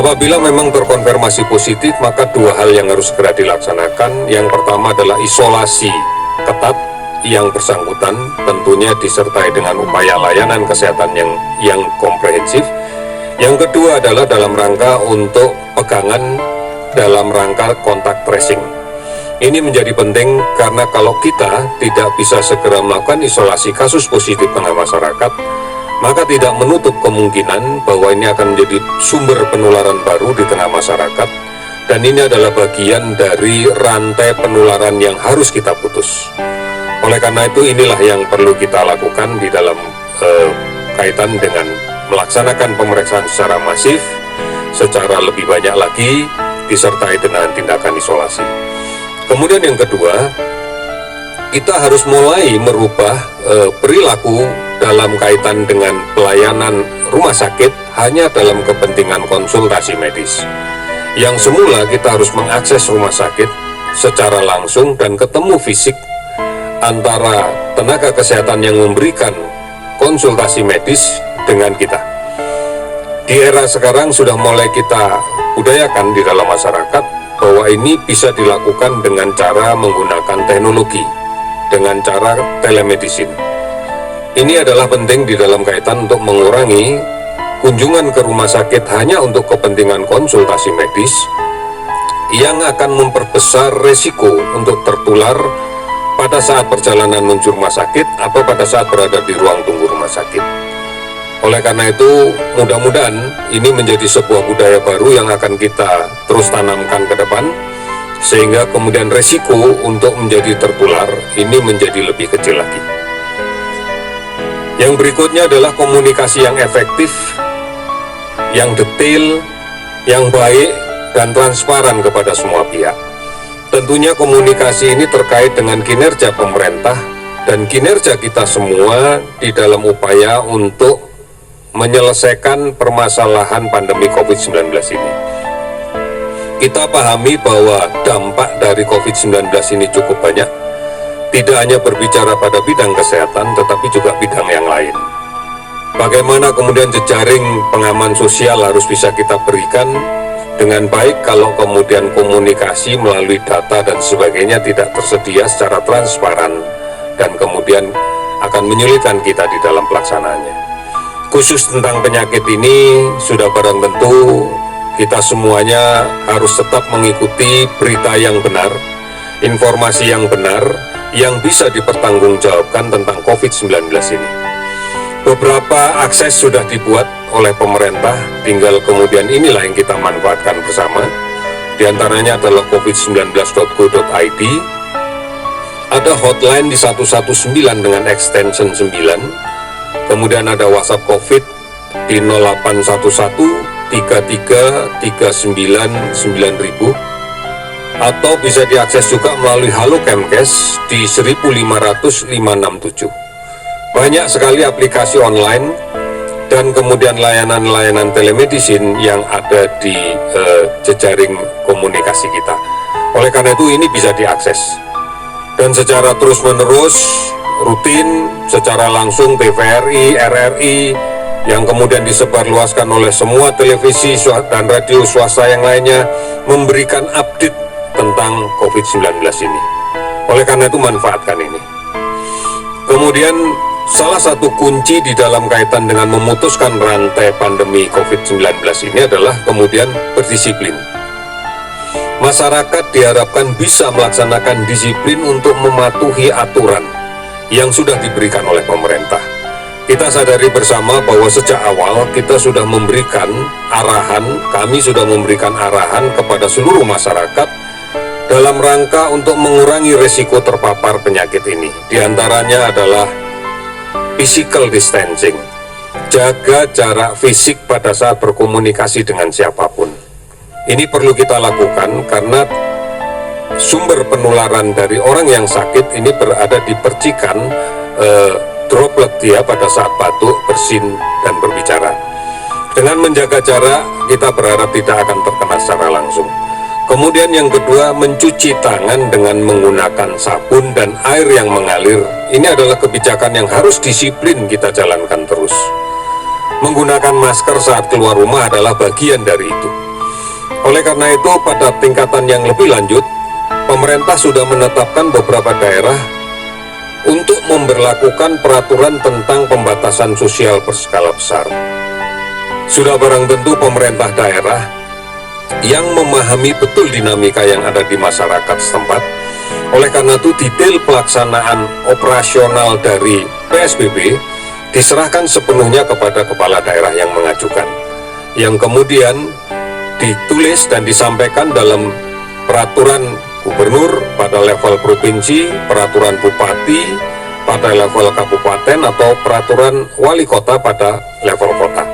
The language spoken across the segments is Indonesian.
Apabila memang terkonfirmasi positif, maka dua hal yang harus segera dilaksanakan. Yang pertama adalah isolasi ketat yang bersangkutan, tentunya disertai dengan upaya layanan kesehatan yang komprehensif. Yang kedua adalah dalam rangka untuk pegangan dalam rangka kontak tracing. Ini menjadi penting karena kalau kita tidak bisa segera melakukan isolasi kasus positif tengah masyarakat, maka tidak menutup kemungkinan bahwa ini akan menjadi sumber penularan baru di tengah masyarakat, dan ini adalah bagian dari rantai penularan yang harus kita putus. Oleh karena itu, inilah yang perlu kita lakukan di dalam kaitan dengan melaksanakan pemeriksaan secara masif, secara lebih banyak lagi, disertai dengan tindakan isolasi. Kemudian yang kedua, kita harus mulai merubah perilaku dalam kaitan dengan pelayanan rumah sakit hanya dalam kepentingan konsultasi medis. Yang semula kita harus mengakses rumah sakit secara langsung dan ketemu fisik antara tenaga kesehatan yang memberikan konsultasi medis dengan kita. Di era sekarang sudah mulai kita budayakan di dalam masyarakat bahwa ini bisa dilakukan dengan cara menggunakan teknologi, dengan cara telemedicine. Ini adalah penting di dalam kaitan untuk mengurangi kunjungan ke rumah sakit hanya untuk kepentingan konsultasi medis yang akan memperbesar resiko untuk tertular pada saat perjalanan menuju rumah sakit atau pada saat berada di ruang tunggu rumah sakit. Oleh karena itu, mudah-mudahan ini menjadi sebuah budaya baru yang akan kita terus tanamkan ke depan, sehingga kemudian resiko untuk menjadi tertular ini menjadi lebih kecil lagi. Yang berikutnya adalah komunikasi yang efektif, yang detail, yang baik, dan transparan kepada semua pihak. Tentunya komunikasi ini terkait dengan kinerja pemerintah dan kinerja kita semua di dalam upaya untuk menyelesaikan permasalahan pandemi COVID-19 ini. Kita pahami bahwa dampak dari COVID-19 ini cukup banyak, tidak hanya berbicara pada bidang kesehatan, tetapi juga bidang yang lain. Bagaimana kemudian jejaring pengaman sosial harus bisa kita berikan dengan baik kalau kemudian komunikasi melalui data dan sebagainya tidak tersedia secara transparan dan kemudian akan menyulitkan kita di dalam pelaksanaannya. Khusus tentang penyakit ini, sudah barang tentu kita semuanya harus tetap mengikuti berita yang benar, informasi yang benar, yang bisa dipertanggungjawabkan tentang COVID-19 ini. Beberapa akses sudah dibuat oleh pemerintah, tinggal kemudian inilah yang kita manfaatkan bersama. Di antaranya adalah covid19.go.id, ada hotline di 119 dengan extension 9, kemudian ada WhatsApp COVID di 0811 33 39 9000, atau bisa diakses juga melalui Halo Kemkes di 15500 567. Banyak sekali aplikasi online dan kemudian layanan-layanan telemedicine yang ada di jejaring komunikasi kita. Oleh karena itu ini bisa diakses dan secara terus-menerus, rutin, secara langsung TVRI, RRI, yang kemudian disebarluaskan oleh semua televisi dan radio swasta yang lainnya memberikan update tentang COVID-19 ini. Oleh karena itu manfaatkan ini. Kemudian salah satu kunci di dalam kaitan dengan memutuskan rantai pandemi COVID-19 ini adalah kemudian berdisiplin. Masyarakat diharapkan bisa melaksanakan disiplin untuk mematuhi aturan yang sudah diberikan oleh pemerintah. Kita sadari bersama bahwa sejak awal kita sudah memberikan arahan, kami sudah memberikan arahan kepada seluruh masyarakat dalam rangka untuk mengurangi risiko terpapar penyakit ini. Di antaranya adalah physical distancing, jaga jarak fisik pada saat berkomunikasi dengan siapapun. Ini perlu kita lakukan karena sumber penularan dari orang yang sakit ini berada di percikan droplet dia pada saat batuk, bersin, dan berbicara. Dengan menjaga jarak, kita berharap tidak akan terkena secara langsung. Kemudian yang kedua, mencuci tangan dengan menggunakan sabun dan air yang mengalir. Ini adalah kebijakan yang harus disiplin kita jalankan terus. Menggunakan masker saat keluar rumah adalah bagian dari itu. Oleh karena itu, pada tingkatan yang lebih lanjut, pemerintah sudah menetapkan beberapa daerah untuk memberlakukan peraturan tentang pembatasan sosial berskala besar. Sudah barang tentu pemerintah daerah yang memahami betul dinamika yang ada di masyarakat setempat. Oleh karena itu, detail pelaksanaan operasional dari PSBB diserahkan sepenuhnya kepada kepala daerah yang mengajukan, yang kemudian ditulis dan disampaikan dalam peraturan gubernur pada level provinsi, peraturan bupati pada level kabupaten, atau peraturan wali kota pada level kota.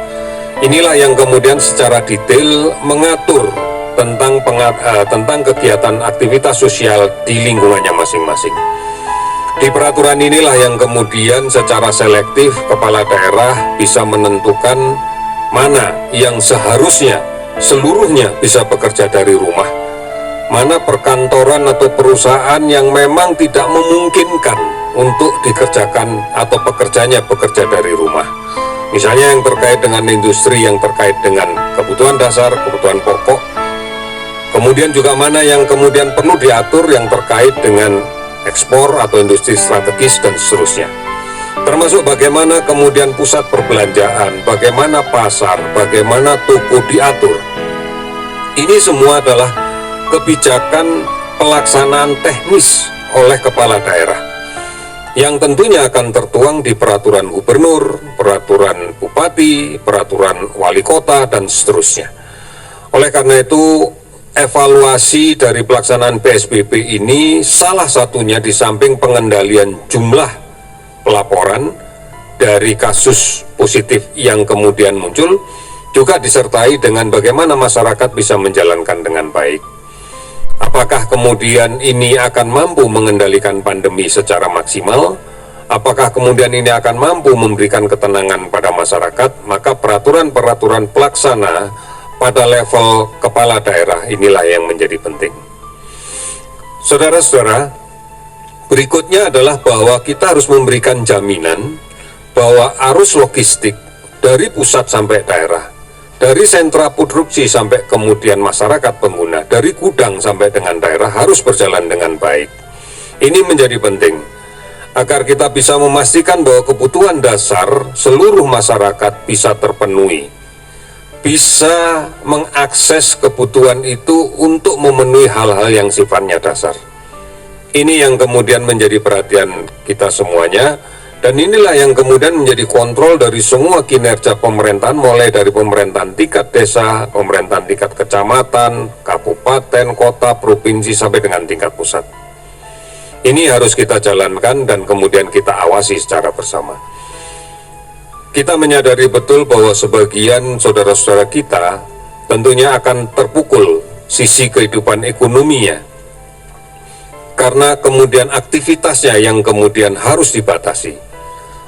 Inilah yang kemudian secara detail mengatur tentang kegiatan aktivitas sosial di lingkungannya masing-masing. Di peraturan inilah yang kemudian secara selektif kepala daerah bisa menentukan mana yang seharusnya seluruhnya bisa bekerja dari rumah, mana perkantoran atau perusahaan yang memang tidak memungkinkan untuk dikerjakan atau pekerjanya bekerja dari rumah. Misalnya yang terkait dengan industri yang terkait dengan kebutuhan dasar, kebutuhan pokok. Kemudian juga mana yang kemudian perlu diatur yang terkait dengan ekspor atau industri strategis dan seterusnya. Termasuk bagaimana kemudian pusat perbelanjaan, bagaimana pasar, bagaimana toko diatur. Ini semua adalah kebijakan pelaksanaan teknis oleh kepala daerah yang tentunya akan tertuang di peraturan gubernur, peraturan bupati, peraturan wali kota, dan seterusnya. Oleh karena itu, evaluasi dari pelaksanaan PSBB ini salah satunya di samping pengendalian jumlah pelaporan dari kasus positif yang kemudian muncul, juga disertai dengan bagaimana masyarakat bisa menjalankan dengan baik. Apakah kemudian ini akan mampu mengendalikan pandemi secara maksimal? Apakah kemudian ini akan mampu memberikan ketenangan pada masyarakat? Maka peraturan-peraturan pelaksana pada level kepala daerah inilah yang menjadi penting. Saudara-saudara, berikutnya adalah bahwa kita harus memberikan jaminan bahwa arus logistik dari pusat sampai daerah, dari sentra produksi sampai kemudian masyarakat pengguna, dari gudang sampai dengan daerah harus berjalan dengan baik. Ini menjadi penting agar kita bisa memastikan bahwa kebutuhan dasar seluruh masyarakat bisa terpenuhi, bisa mengakses kebutuhan itu untuk memenuhi hal-hal yang sifatnya dasar. Ini yang kemudian menjadi perhatian kita semuanya. Dan inilah yang kemudian menjadi kontrol dari semua kinerja pemerintahan, mulai dari pemerintahan tingkat desa, pemerintahan tingkat kecamatan, kabupaten, kota, provinsi, sampai dengan tingkat pusat. Ini harus kita jalankan dan kemudian kita awasi secara bersama. Kita menyadari betul bahwa sebagian saudara-saudara kita tentunya akan terpukul sisi kehidupan ekonominya, karena kemudian aktivitasnya yang kemudian harus dibatasi.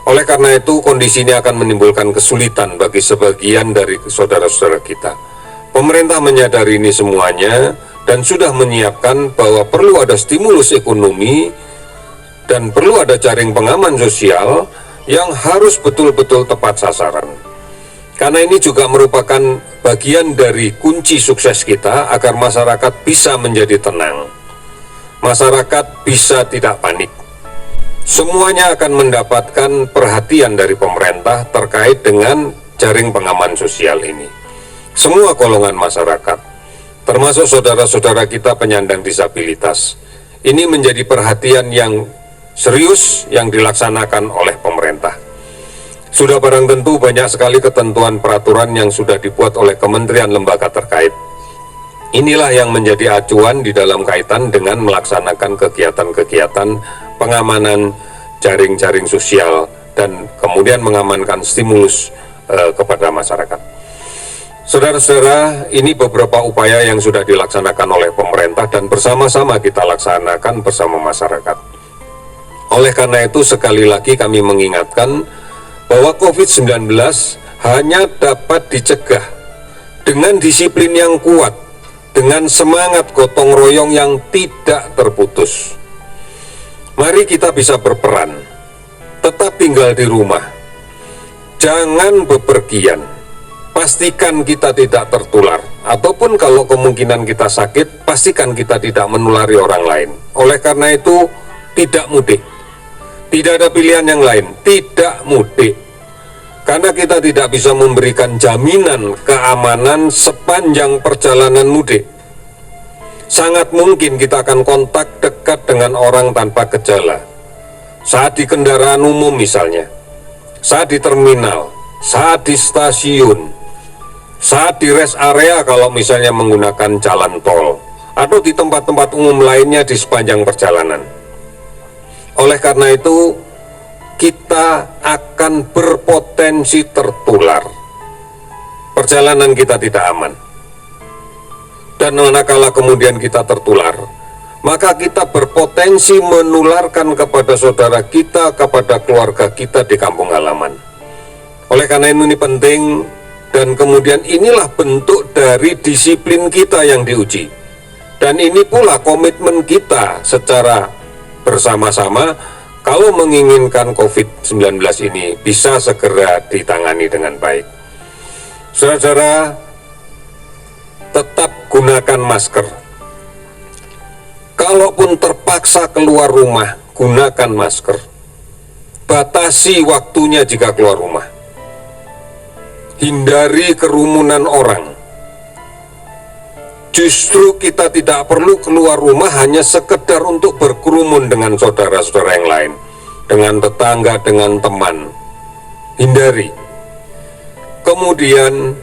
Oleh karena itu, kondisi ini akan menimbulkan kesulitan bagi sebagian dari saudara-saudara kita. Pemerintah menyadari ini semuanya dan sudah menyiapkan bahwa perlu ada stimulus ekonomi dan perlu ada jaring pengaman sosial yang harus betul-betul tepat sasaran. Karena ini juga merupakan bagian dari kunci sukses kita agar masyarakat bisa menjadi tenang. Masyarakat bisa tidak panik. Semuanya akan mendapatkan perhatian dari pemerintah terkait dengan jaring pengaman sosial ini. Semua golongan masyarakat, termasuk saudara-saudara kita penyandang disabilitas, ini menjadi perhatian yang serius yang dilaksanakan oleh pemerintah. Sudah barang tentu banyak sekali ketentuan peraturan yang sudah dibuat oleh kementerian lembaga terkait. Inilah yang menjadi acuan di dalam kaitan dengan melaksanakan kegiatan-kegiatan pengamanan jaring-jaring sosial dan kemudian mengamankan stimulus kepada masyarakat. Saudara-saudara, ini beberapa upaya yang sudah dilaksanakan oleh pemerintah dan bersama-sama kita laksanakan bersama masyarakat. Oleh karena itu, sekali lagi kami mengingatkan bahwa COVID-19 hanya dapat dicegah dengan disiplin yang kuat, dengan semangat gotong royong yang tidak terputus. Mari kita bisa berperan, tetap tinggal di rumah, jangan bepergian, pastikan kita tidak tertular ataupun kalau kemungkinan kita sakit, pastikan kita tidak menulari orang lain. Oleh karena itu, tidak mudik. Tidak ada pilihan yang lain, tidak mudik. Karena kita tidak bisa memberikan jaminan keamanan sepanjang perjalanan mudik. Sangat mungkin kita akan kontak dekat dengan orang tanpa gejala. Saat di kendaraan umum misalnya, saat di terminal, saat di stasiun, saat di rest area kalau misalnya menggunakan jalan tol, atau di tempat-tempat umum lainnya di sepanjang perjalanan. Oleh karena itu, kita akan berpotensi tertular. Perjalanan kita tidak aman. Dan manakala kemudian kita tertular, maka kita berpotensi menularkan kepada saudara kita, kepada keluarga kita di kampung halaman. Oleh karena ini penting, dan kemudian inilah bentuk dari disiplin kita yang diuji. Dan ini pula komitmen kita secara bersama-sama kalau menginginkan COVID-19 ini bisa segera ditangani dengan baik. Saudara-saudara, tetap gunakan masker. Kalaupun terpaksa keluar rumah, gunakan masker. Batasi waktunya jika keluar rumah. Hindari kerumunan orang. Justru kita tidak perlu keluar rumah hanya sekedar untuk berkerumun dengan saudara-saudara yang lain, dengan tetangga, dengan teman. Hindari. Kemudian,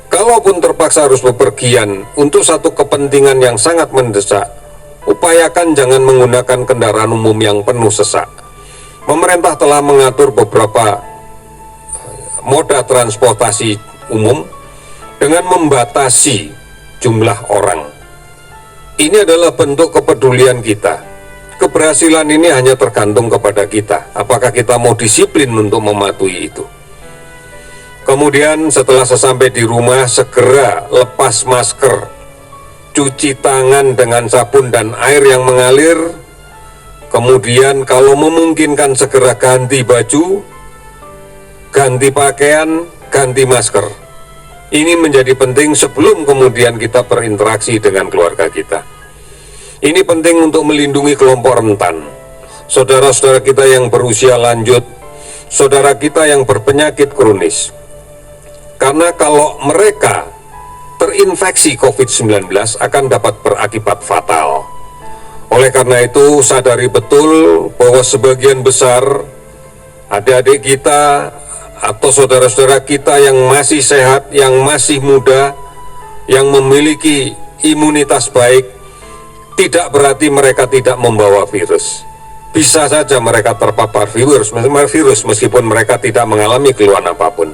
kalaupun terpaksa harus bepergian untuk satu kepentingan yang sangat mendesak, upayakan jangan menggunakan kendaraan umum yang penuh sesak. Pemerintah telah mengatur beberapa moda transportasi umum dengan membatasi jumlah orang. Ini adalah bentuk kepedulian kita. Keberhasilan ini hanya tergantung kepada kita. Apakah kita mau disiplin untuk mematuhi itu? Kemudian setelah sesampai di rumah, segera lepas masker, cuci tangan dengan sabun dan air yang mengalir. Kemudian kalau memungkinkan segera ganti baju, ganti pakaian, ganti masker. Ini menjadi penting sebelum kemudian kita berinteraksi dengan keluarga kita. Ini penting untuk melindungi kelompok rentan, saudara-saudara kita yang berusia lanjut, saudara kita yang berpenyakit kronis. Karena kalau mereka terinfeksi COVID-19 akan dapat berakibat fatal. Oleh karena itu, sadari betul bahwa sebagian besar adik-adik kita atau saudara-saudara kita yang masih sehat, yang masih muda, yang memiliki imunitas baik, tidak berarti mereka tidak membawa virus. Bisa saja mereka terpapar virus meskipun mereka tidak mengalami keluhan apapun.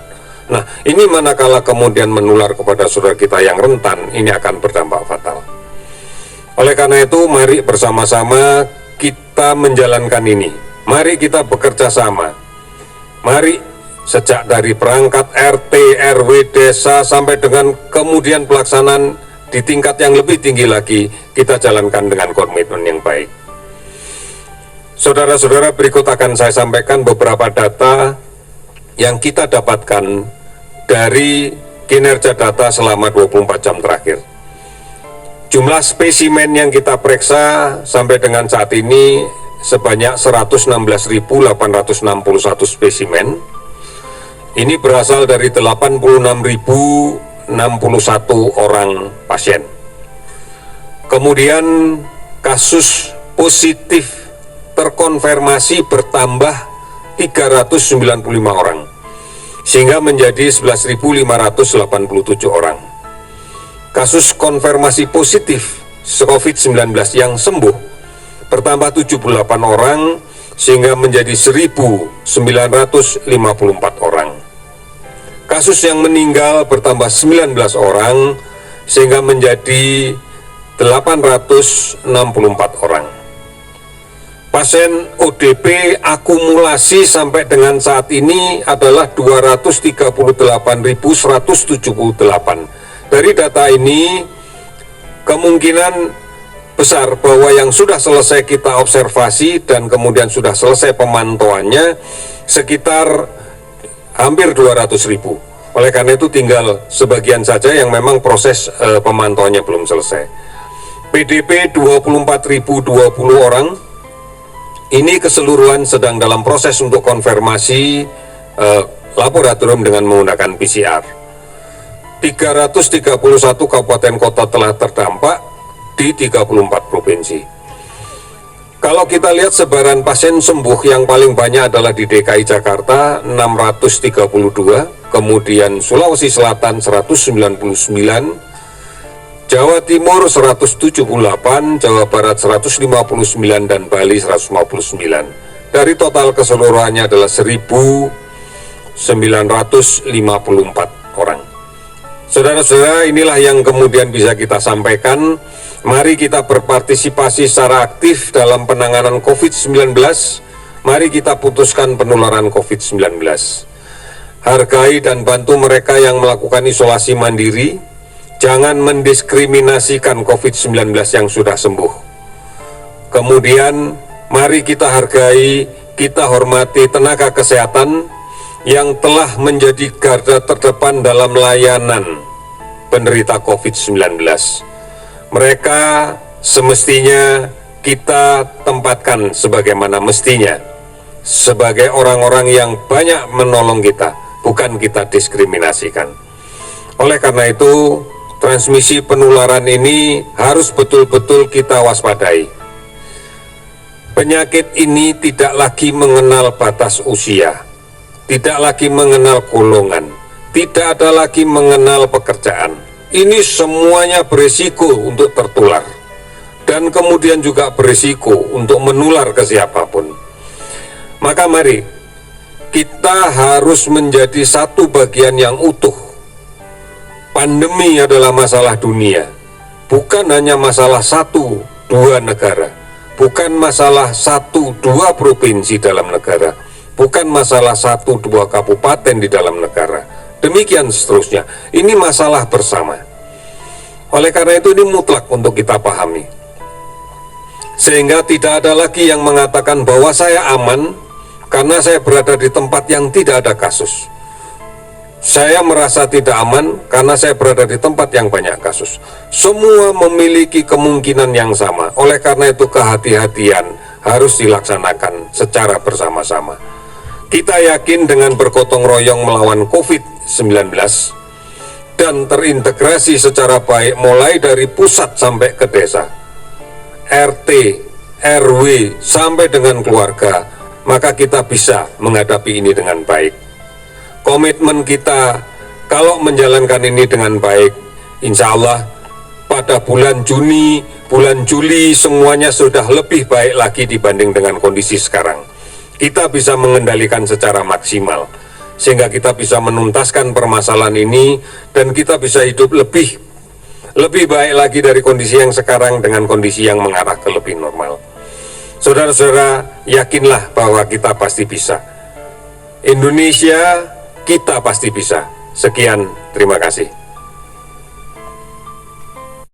Nah, ini manakala kemudian menular kepada saudara kita yang rentan, ini akan berdampak fatal. Oleh karena itu, mari bersama-sama kita menjalankan ini. Mari kita bekerja sama. Mari sejak dari perangkat RT, RW, desa sampai dengan kemudian pelaksanaan di tingkat yang lebih tinggi lagi, kita jalankan dengan komitmen yang baik. Saudara-saudara, berikut akan saya sampaikan beberapa data yang kita dapatkan dari kinerja data selama 24 jam terakhir. Jumlah spesimen yang kita periksa sampai dengan saat ini sebanyak 116.861 spesimen. Ini berasal dari 86.061 orang pasien. Kemudian kasus positif terkonfirmasi bertambah 395 orang, sehingga menjadi 11.587 orang. Kasus konfirmasi positif COVID-19 yang sembuh bertambah 78 orang, sehingga menjadi 1.954 orang. Kasus yang meninggal bertambah 19 orang, sehingga menjadi 864 orang. Pasien ODP akumulasi sampai dengan saat ini adalah 238.178. Dari data ini, kemungkinan besar bahwa yang sudah selesai kita observasi dan kemudian sudah selesai pemantauannya sekitar hampir 200.000. Oleh karena itu tinggal sebagian saja yang memang proses pemantauannya belum selesai. PDP 24.020 orang, ini keseluruhan sedang dalam proses untuk konfirmasi laboratorium dengan menggunakan PCR. 331 kabupaten kota telah terdampak di 34 provinsi. Kalau kita lihat sebaran pasien sembuh yang paling banyak adalah di DKI Jakarta 632, kemudian Sulawesi Selatan 199, Jawa Timur 178, Jawa Barat 159, dan Bali 159. Dari total keseluruhannya adalah 1.954 orang. Saudara-saudara, inilah yang kemudian bisa kita sampaikan. Mari kita berpartisipasi secara aktif dalam penanganan COVID-19. Mari kita putuskan penularan COVID-19. Hargai dan bantu mereka yang melakukan isolasi mandiri. Jangan mendiskriminasikan COVID-19 yang sudah sembuh. Kemudian, mari kita hargai, kita hormati tenaga kesehatan yang telah menjadi garda terdepan dalam layanan penderita COVID-19. Mereka semestinya kita tempatkan sebagaimana mestinya, sebagai orang-orang yang banyak menolong kita, bukan kita diskriminasikan. Oleh karena itu, transmisi penularan ini harus betul-betul kita waspadai. Penyakit ini tidak lagi mengenal batas usia, tidak lagi mengenal golongan, tidak ada lagi mengenal pekerjaan. Ini semuanya berisiko untuk tertular dan kemudian juga berisiko untuk menular ke siapapun. Maka mari kita harus menjadi satu bagian yang utuh. Pandemi adalah masalah dunia, bukan hanya masalah 1-2 negara, bukan masalah 1-2 provinsi dalam negara, bukan masalah 1-2 kabupaten di dalam negara. Demikian seterusnya, ini masalah bersama. Oleh karena itu ini mutlak untuk kita pahami. Sehingga tidak ada lagi yang mengatakan bahwa saya aman karena saya berada di tempat yang tidak ada kasus. Saya merasa tidak aman karena saya berada di tempat yang banyak kasus. Semua memiliki kemungkinan yang sama. Oleh karena itu kehati-hatian harus dilaksanakan secara bersama-sama. Kita yakin dengan bergotong royong melawan COVID-19 dan terintegrasi secara baik mulai dari pusat sampai ke desa, RT, RW, sampai dengan keluarga, maka kita bisa menghadapi ini dengan baik. Komitmen kita kalau menjalankan ini dengan baik, insya Allah pada bulan Juni, bulan Juli semuanya sudah lebih baik lagi dibanding dengan kondisi sekarang. Kita bisa mengendalikan secara maksimal, sehingga kita bisa menuntaskan permasalahan ini dan kita bisa hidup lebih baik lagi dari kondisi yang sekarang dengan kondisi yang mengarah ke lebih normal. Saudara-saudara, yakinlah bahwa kita pasti bisa. Indonesia, kita pasti bisa. Sekian, terima kasih.